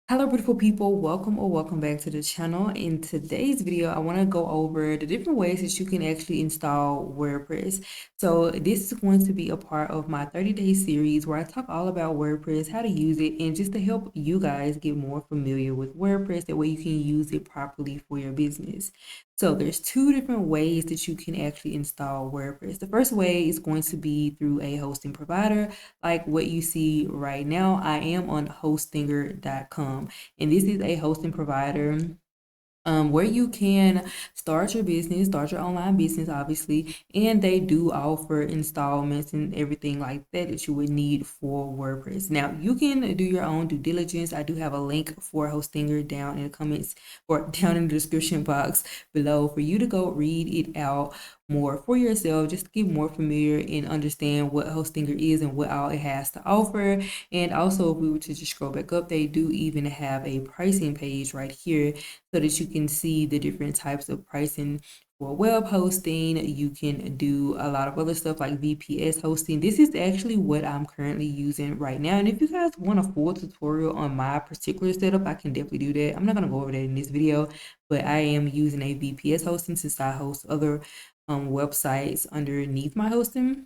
Hello beautiful people, welcome or welcome back to the channel. In today's video I want to go over the different ways that you can actually install WordPress. So this is going to be a part of my 30-day series where I talk all about WordPress, how to use it, and just to help you guys get more familiar with WordPress. That way you can use it properly for your business. So there's two different ways that you can actually install WordPress. The first way is going to be through a hosting provider like what you see right now. I am on hostinger.com, and this is a hosting provider where you can start your business, start your online business, obviously, and they do offer installments and everything like that that you would need for WordPress. Now, you can do your own due diligence. I do have a link for Hostinger down in the comments or down in the description box below for you to go read it out more for yourself, just to get more familiar and understand what Hostinger is and what all it has to offer. And also, if we were to just scroll back up, they do even have a pricing page right here so that you can see the different types of pricing for web hosting. You can do a lot of other stuff like VPS hosting. This is actually what I'm currently using right now. And if you guys want a full tutorial on my particular setup, I can definitely do that. I'm not going to go over that in this video, but I am using a VPS hosting since I host other websites underneath my hosting.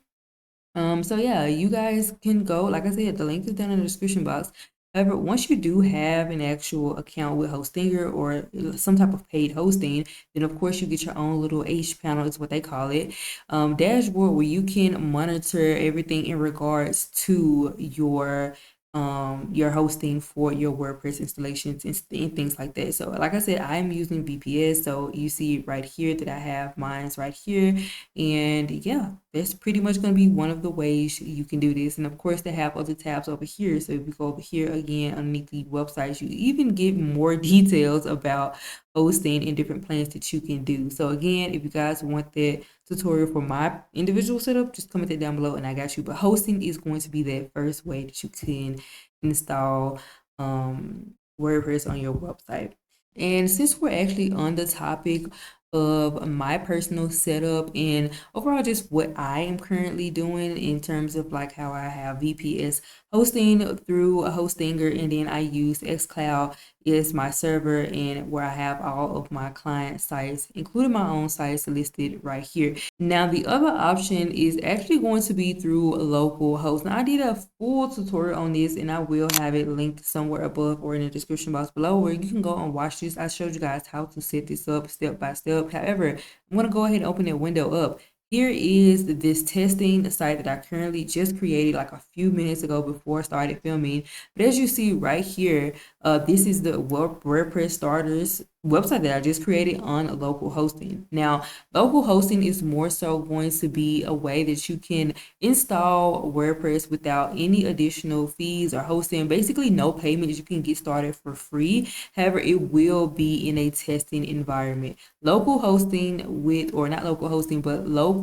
So yeah, you guys can go, like I said, the link is down in the description box. However, once you do have an actual account with Hostinger or some type of paid hosting, then of course you get your own little H panel, is what they call it, dashboard where you can monitor everything in regards to your hosting for your WordPress installations and things like that. So like I said, I'm using VPS, so you see right here that I have mine's right here. And yeah, that's pretty much going to be one of the ways you can do this. And of course, they have other tabs over here. So if you go over here again underneath the websites, you even get more details about hosting and different plans that you can do. So again, if you guys want that tutorial for my individual setup, just comment it down below and I got you. But hosting is going to be that first way that you can install WordPress on your website. And since we're actually on the topic of my personal setup and overall just what I am currently doing in terms of like how I have VPS hosting through a Hostinger, and then I use xCloud is my server and where I have all of my client sites, including my own sites, listed right here. Now the other option is actually going to be through localhost. Now I did a full tutorial on this and I will have it linked somewhere above or in the description box below where you can go and watch this. I showed you guys how to set this up step by step. However, I'm going to go ahead and open that window up. Here is this testing site that I currently just created like a few minutes ago before I started filming. But as you see right here, this is the WordPress starters website that I just created on local hosting. Now, local hosting is more so going to be a way that you can install WordPress without any additional fees or hosting. Basically, no payments. You can get started for free. However, it will be in a testing environment. Local hosting with, or not local hosting, but local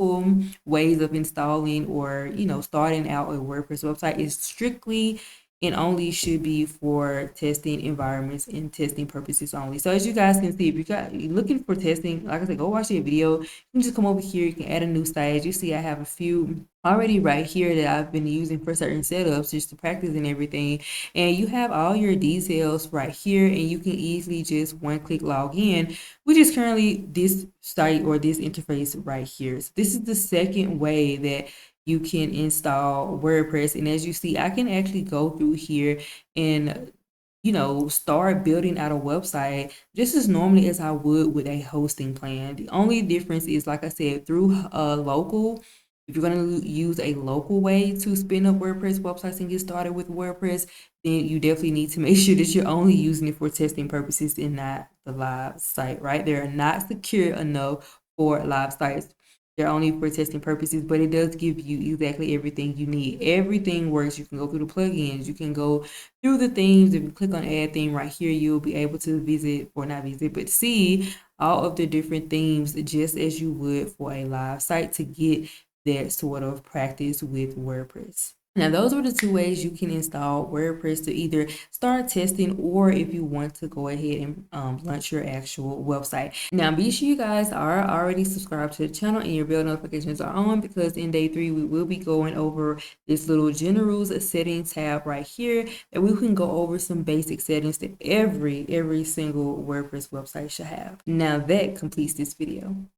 ways of installing or, starting out a WordPress website is strictly and only should be for testing environments and testing purposes only. So as you guys can see, if you're looking for testing, like I said, go watch the video. You can just come over here, you can add a new site. You see I have a few already right here that I've been using for certain setups just to practice and everything. And you have all your details right here and you can easily just one click log in, which is currently this site or this interface right here. So this is the second way that you can install WordPress. And as you see, I can actually go through here and start building out a website just as normally as I would with a hosting plan. The only difference is, like I said, through local. If you're going to use a local way to spin up WordPress websites and get started with WordPress, then you definitely need to make sure that you're only using it for testing purposes and not the live site, right? They're not secure enough for live sites. They're only for testing purposes, but it does give you exactly everything you need. Everything works. You can go through the plugins. You can go through the themes. If you click on add theme right here, you'll be able to visit, or not visit, but see all of the different themes just as you would for a live site to get that sort of practice with WordPress. Now, those are the two ways you can install WordPress to either start testing or if you want to go ahead and launch your actual website. Now, be sure you guys are already subscribed to the channel and your bell notifications are on, because in day 3, we will be going over this little generals settings tab right here, and we can go over some basic settings that every single WordPress website should have. Now, that completes this video.